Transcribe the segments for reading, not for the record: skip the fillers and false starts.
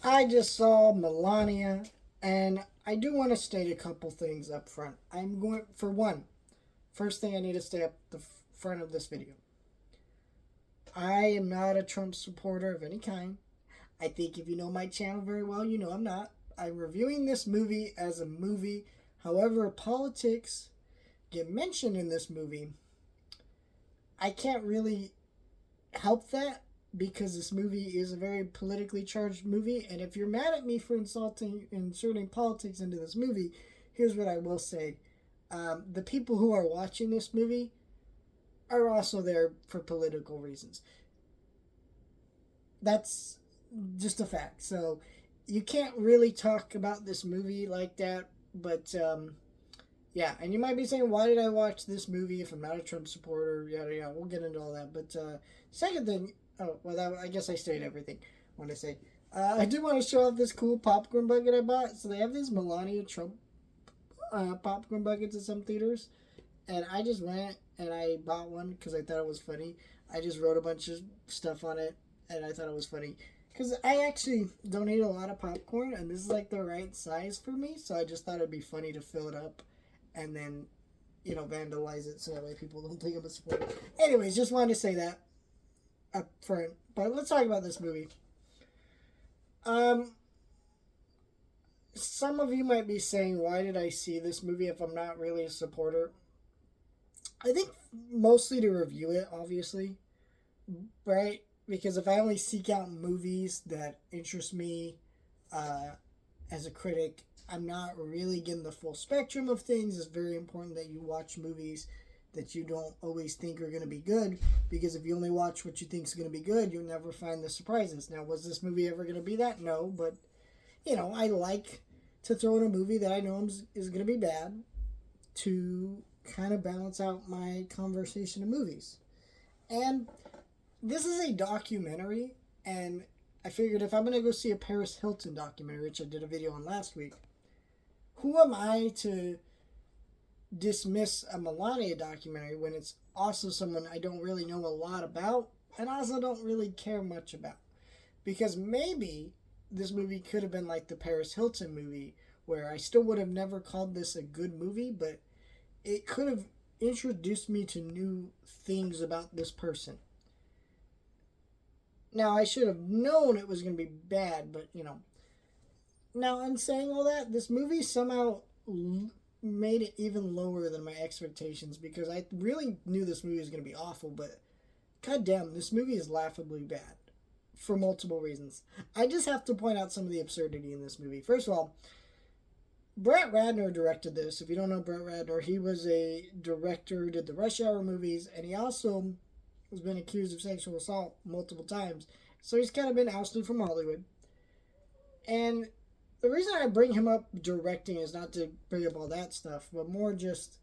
I just saw Melania, and I do want to state a couple things up front. I'm going, for one, first thing I need to stay up the front of this video. I am not a Trump supporter of any kind. I think if you know my channel very well, you know I'm not. I'm reviewing this movie as a movie. However, politics get mentioned in this movie. I can't really help that because this movie is a very politically charged movie. And if you're mad at me for inserting politics into this movie, here's what I will say. The people who are watching this movie are also there for political reasons. That's just a fact. So you can't really talk about this movie like that. But yeah, and you might be saying, why did I watch this movie if I'm not a Trump supporter? Yada yada. We'll get into all that. But second thing, I guess I stated everything I want to say. I do want to show off this cool popcorn bucket I bought. So they have these Melania Trump popcorn buckets at some theaters, and I just went and I bought one because I thought it was funny. I just wrote a bunch of stuff on it, and I thought it was funny. Because I actually don't eat a lot of popcorn, and this is like the right size for me, so I just thought it'd be funny to fill it up and then, vandalize it so that way people don't think I'm a supporter. Anyways, just wanted to say that up front. But let's talk about this movie. Some of you might be saying, why did I see this movie if I'm not really a supporter? I think mostly to review it, obviously, right? Because if I only seek out movies that interest me as a critic, I'm not really getting the full spectrum of things. It's very important that you watch movies that you don't always think are going to be good, because if you only watch what you think is going to be good, you'll never find the surprises. Now, was this movie ever going to be that? No, but, I like to throw in a movie that I know is going to be bad to kind of balance out my conversation of movies. And this is a documentary, and I figured if I'm going to go see a Paris Hilton documentary, which I did a video on last week, who am I to dismiss a Melania documentary when it's also someone I don't really know a lot about and also don't really care much about? Because maybe this movie could have been like the Paris Hilton movie, where I still would have never called this a good movie, but it could have introduced me to new things about this person. Now, I should have known it was going to be bad, but, Now, in saying all that, this movie somehow made it even lower than my expectations, because I really knew this movie was going to be awful, but goddamn, this movie is laughably bad for multiple reasons. I just have to point out some of the absurdity in this movie. First of all, Brett Ratner directed this. If you don't know Brett Ratner, he was a director who did the Rush Hour movies, and he also has been accused of sexual assault multiple times. So he's kind of been ousted from Hollywood. And the reason I bring him up directing is not to bring up all that stuff, but more just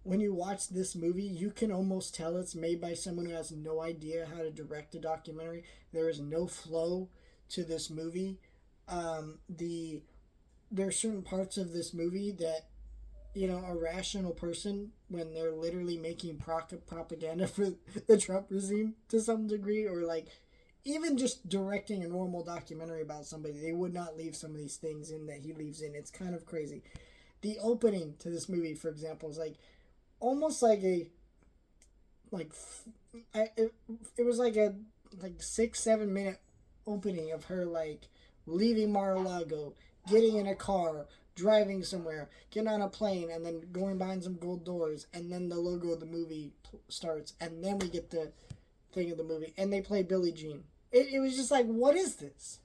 when you watch this movie, you can almost tell it's made by someone who has no idea how to direct a documentary. There is no flow to this movie. There are certain parts of this movie that, a rational person, when they're literally making propaganda for the Trump regime to some degree, or like even just directing a normal documentary about somebody, they would not leave some of these things in that he leaves in. It's kind of crazy. The opening to this movie, for example, is like almost like it was like a 6-7 minute opening of her like leaving Mar-a-Lago, getting in a car, driving somewhere, getting on a plane, and then going behind some gold doors, and then the logo of the movie starts, and then we get the thing of the movie, and they play Billie Jean. It was just like, what is this?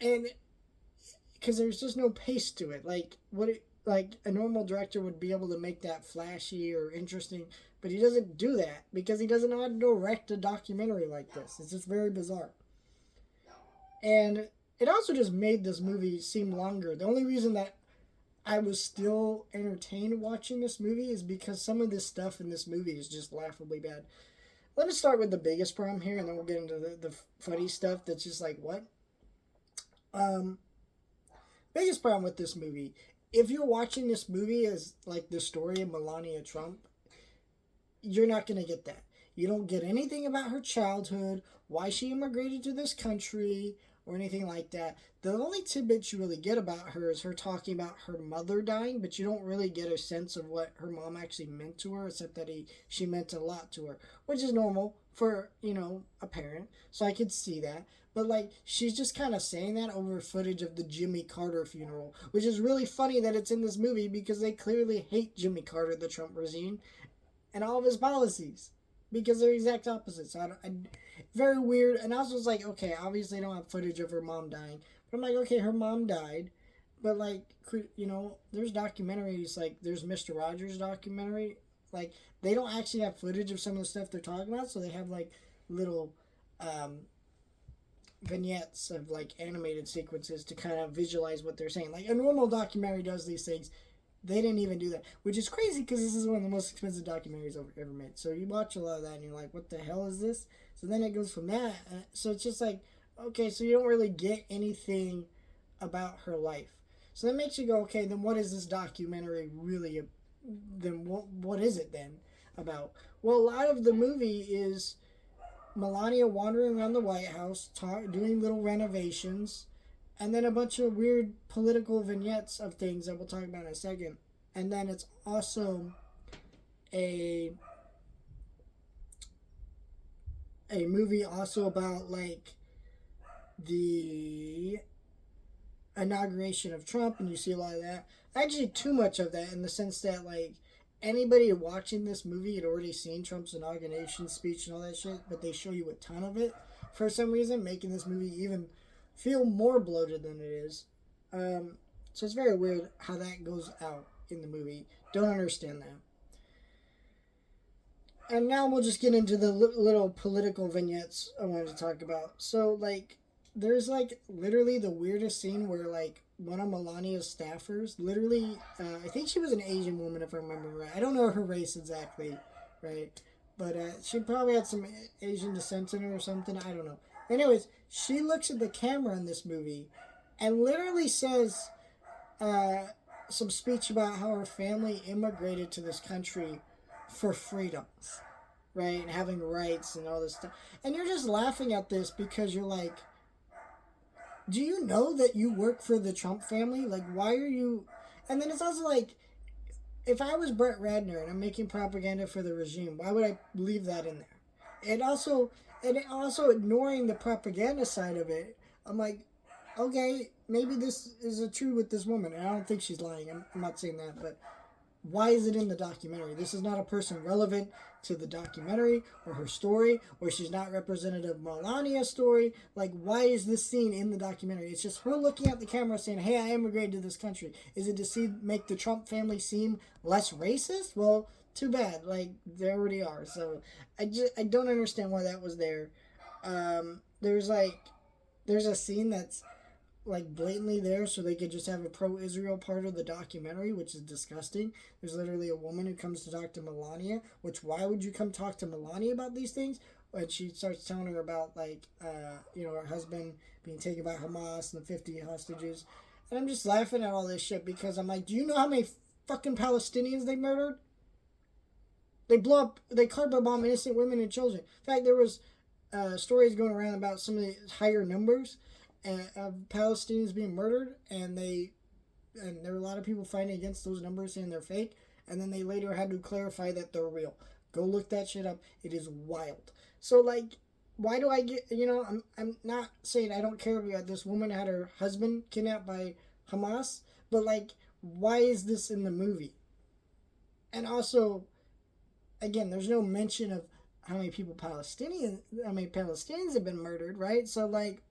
And because there's just no pace to it. Like a normal director would be able to make that flashy or interesting, but he doesn't do that because he doesn't know how to direct a documentary like this. It's just very bizarre. And it also just made this movie seem longer. The only reason that I was still entertained watching this movie is because some of this stuff in this movie is just laughably bad. Let me start with the biggest problem here, and then we'll get into the funny stuff that's just like, what? Biggest problem with this movie. If you're watching this movie as like the story of Melania Trump, you're not going to get that. You don't get anything about her childhood, why she immigrated to this country, or anything like that. The only tidbits you really get about her is her talking about her mother dying, but you don't really get a sense of what her mom actually meant to her, except that she meant a lot to her, which is normal for, a parent. So I could see that. But like she's just kind of saying that over footage of the Jimmy Carter funeral, which is really funny that it's in this movie because they clearly hate Jimmy Carter, the Trump regime, and all of his policies because they're exact opposites. Very weird. And I was just like, okay, obviously I don't have footage of her mom dying, but I'm like, okay, her mom died, but like, there's documentaries, like there's Mr. Rogers documentary, like they don't actually have footage of some of the stuff they're talking about, so they have like little um, vignettes of like animated sequences to kind of visualize what they're saying. Like a normal documentary does these things. They didn't even do that, which is crazy because this is one of the most expensive documentaries ever made. So you watch a lot of that and you're like, what the hell is this? So then it goes from that. So it's just like, okay, so you don't really get anything about her life. So that makes you go, okay, then what is this documentary really? Then what is it then about? Well, a lot of the movie is Melania wandering around the White House, doing little renovations, and then a bunch of weird political vignettes of things that we'll talk about in a second. And then it's also a movie also about like the inauguration of Trump, and you see a lot of that. Actually, too much of that in the sense that like anybody watching this movie had already seen Trump's inauguration speech and all that shit, but they show you a ton of it for some reason, making this movie even feel more bloated than it is. So it's very weird how that goes out in the movie. Don't understand that. And now we'll just get into the little political vignettes I wanted to talk about. So, like, there's, like, literally the weirdest scene where, like, one of Melania's staffers, literally, I think she was an Asian woman, if I remember right. I don't know her race exactly, right? But she probably had some Asian descent in her or something. I don't know. Anyways, she looks at the camera in this movie and literally says some speech about how her family immigrated to this country for freedoms, right? And having rights and all this stuff. And you're just laughing at this because you're like, do you know that you work for the Trump family? Like, why are you. And then it's also like, if I was Brett Radner and I'm making propaganda for the regime, why would I leave that in there? And also ignoring the propaganda side of it, I'm like, okay, maybe this is true with this woman, and I don't think she's lying. I'm not saying that, but why is it in the documentary? This is not a person relevant to the documentary or her story, or she's not representative of Melania's story. Like, why is this scene in the documentary? It's just her looking at the camera saying, hey, I immigrated to this country. Is it to make the Trump family seem less racist? Well, too bad. Like, they already are. So I don't understand why that was there. There's a scene that's like blatantly there so they could just have a pro-Israel part of the documentary, which is disgusting. There's literally a woman who comes to talk to Melania, which why would you come talk to Melania about these things? And she starts telling her about like her husband being taken by Hamas and the 50 hostages. And I'm just laughing at all this shit because I'm like, do you know how many fucking Palestinians they murdered? They carpet bomb innocent women and children. In fact, there was stories going around about some of the higher numbers of Palestinians being murdered, and there were a lot of people fighting against those numbers saying they're fake, and then they later had to clarify that they're real. Go look that shit up. It is wild. So like, why do I get, I'm not saying I don't care about this woman had her husband kidnapped by Hamas, but like, why is this in the movie? And also, again, there's no mention of how many Palestinians have been murdered, right? So like,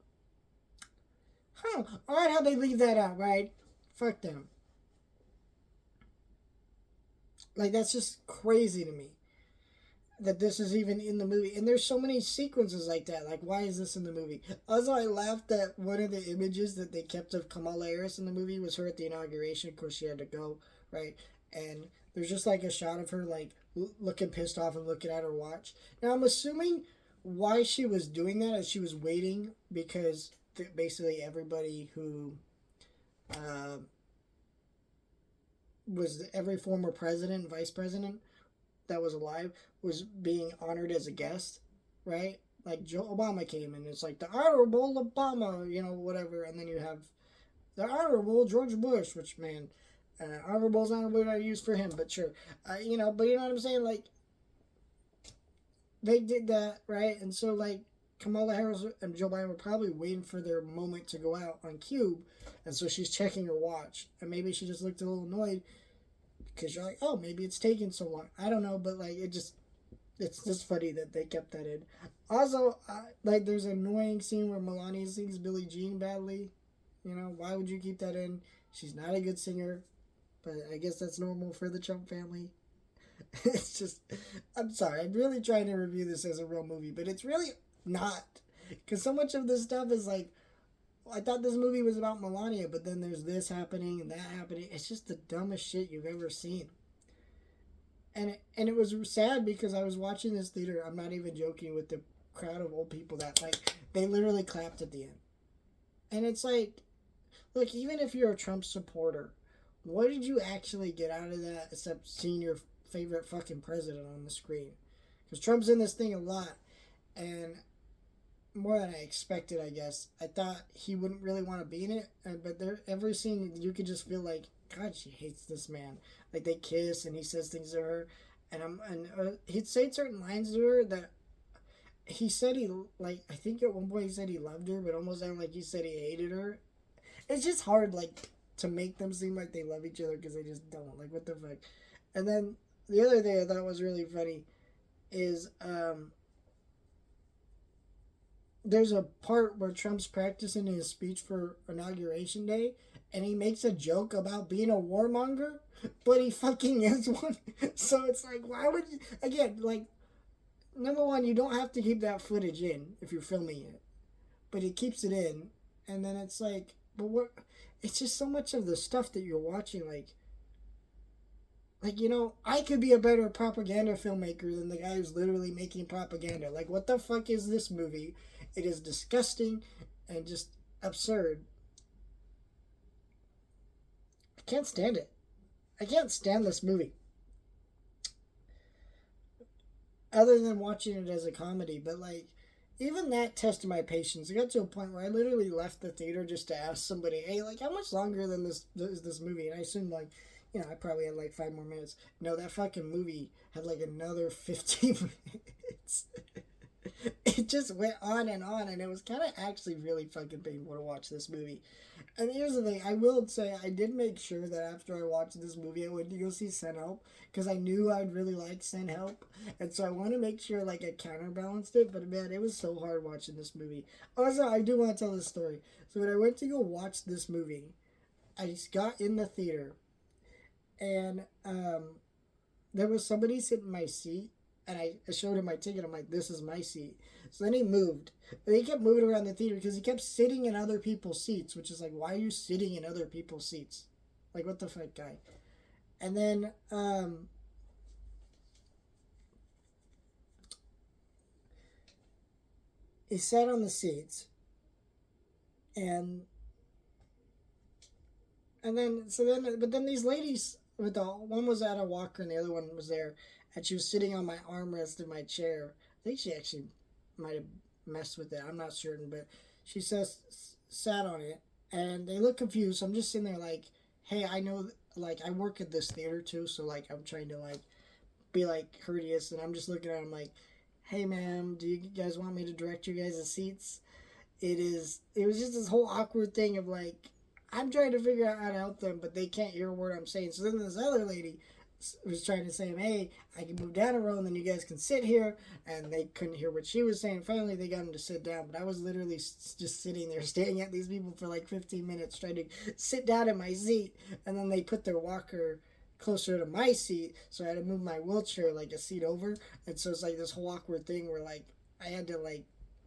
alright, how'd they leave that out, right? Fuck them. Like, that's just crazy to me that this is even in the movie. And there's so many sequences like that. Like, why is this in the movie? Also, I laughed at one of the images that they kept of Kamala Harris in the movie was her at the inauguration. Of course, she had to go, right? And there's just like a shot of her like looking pissed off and looking at her watch. Now, I'm assuming why she was doing that is she was waiting because basically everybody who was every former president, vice president that was alive was being honored as a guest, right? like Joe Obama came and it's like the Honorable Obama, whatever, and then you have the Honorable George Bush, which man, honorable's not a word I use for him, but sure, but you know what I'm saying, like they did that right, and so like Kamala Harris and Joe Biden were probably waiting for their moment to go out on cube, and so she's checking her watch, and maybe she just looked a little annoyed because you're like, oh, maybe it's taking so long. I don't know, but like it's just funny that they kept that in. Also, like there's an annoying scene where Melania sings Billie Jean badly. Why would you keep that in? She's not a good singer, but I guess that's normal for the Trump family. It's just, I'm sorry, I'm really trying to review this as a real movie, but it's really not. Because so much of this stuff is like, I thought this movie was about Melania, but then there's this happening and that happening. It's just the dumbest shit you've ever seen. And it was sad because I was watching this theater, I'm not even joking, with the crowd of old people that, like, they literally clapped at the end. And it's like, look, even if you're a Trump supporter, what did you actually get out of that except seeing your favorite fucking president on the screen? Because Trump's in this thing a lot, and more than I expected, I guess. I thought he wouldn't really want to be in it, but every scene you could just feel like, God, she hates this man. Like they kiss, and he says things to her, and he'd say certain lines to her that he said he like. I think at one point he said he loved her, but almost sounded like he said he hated her. It's just hard, like, to make them seem like they love each other because they just don't. Like, what the fuck? And then the other thing I thought was really funny is there's a part where Trump's practicing his speech for Inauguration Day, and he makes a joke about being a warmonger, but he fucking is one. So it's like, why would you? Again, like, number one, you don't have to keep that footage in if you're filming it, but he keeps it in, and then it's like, but what? It's just so much of the stuff that you're watching, like, I could be a better propaganda filmmaker than the guy who's literally making propaganda. Like, what the fuck is this movie? It is disgusting and just absurd. I can't stand it. I can't stand this movie. Other than watching it as a comedy, but like, even that tested my patience. It got to a point where I literally left the theater just to ask somebody, hey, like, how much longer than this is this movie? And I assumed, like, I probably had like 5 more minutes. No, that fucking movie had like another 15 minutes. It just went on, and it was kind of actually really fucking painful to watch this movie. And here's the thing, I will say, I did make sure that after I watched this movie, I went to go see Send Help, because I knew I'd really like Send Help, and so I want to make sure, like, I counterbalanced it, but man, it was so hard watching this movie. Also, I do want to tell this story. So when I went to go watch this movie, I just got in the theater, and there was somebody sitting in my seat, and I showed him my ticket. I'm like, this is my seat. So then he moved. But he kept moving around the theater because he kept sitting in other people's seats, which is like, why are you sitting in other people's seats? Like, what the fuck, guy? And then he sat on the seats, and but then these ladies, with the one was at a walker and the other one was there, and she was sitting on my armrest in my chair. I think she actually might have messed with it. I'm not certain, but she sat on it, and they look confused. So I'm just sitting there like, hey, I know, like, I work at this theater too, so like I'm trying to like be like courteous, and I'm just looking at them like, hey, ma'am, do you guys want me to direct you guys' seats? It was just this whole awkward thing of like, I'm trying to figure out how to help them, but they can't hear a word I'm saying. So then this other lady was trying to say, hey, I can move down a row and then you guys can sit here. And they couldn't hear what she was saying. Finally, they got him to sit down. But I was literally just sitting there staring at these people for like 15 minutes trying to sit down in my seat. And then they put their walker closer to my seat. So I had to move my wheelchair like a seat over. And so it's like this whole awkward thing where like I had to like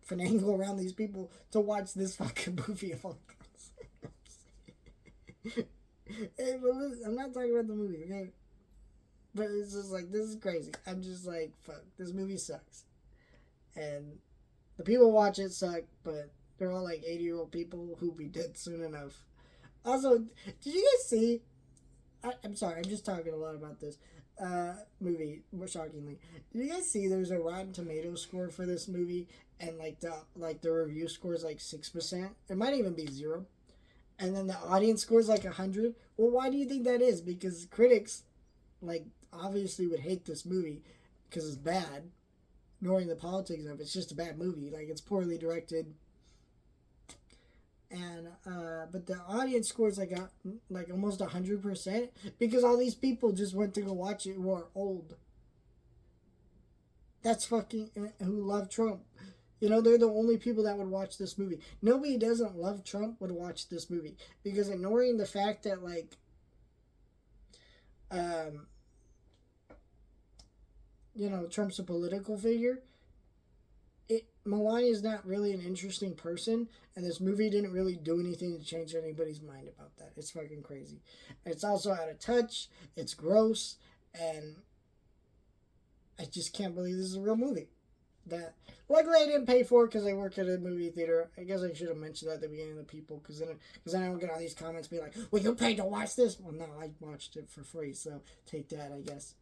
finagle around these people to watch this fucking movie of all Hey, but listen, I'm not talking about the movie, okay? But it's just like, this is crazy. I'm just like, fuck, this movie sucks. And the people watch it suck, but they're all like 80-year-old people who'll be dead soon enough. Also, did you guys see? I'm sorry, I'm just talking a lot about this. movie, shockingly. Did you guys see there's a Rotten Tomato score for this movie, and the review score is like 6%? It might even be 0. And then the audience scores like 100. Well, why do you think that is? Because critics, like, obviously would hate this movie because it's bad, ignoring the politics of it. It's just a bad movie. Like, it's poorly directed. And but the audience scores like almost 100% because all these people just went to go watch it who are old. That's fucking who love Trump. You know, they're the only people that would watch this movie. Nobody who doesn't love Trump would watch this movie because ignoring the fact that like um you know, Trump's a political figure. Melania is not really an interesting person, and this movie didn't really do anything to change anybody's mind about that. It's fucking crazy. It's also out of touch. It's gross, and I just can't believe this is a real movie. That luckily I didn't pay for because I work at a movie theater. I guess I should have mentioned that at the beginning of the people because then I don't get all these comments being like, "Well, you paid to watch this." Well, no, I watched it for free, so take that, I guess.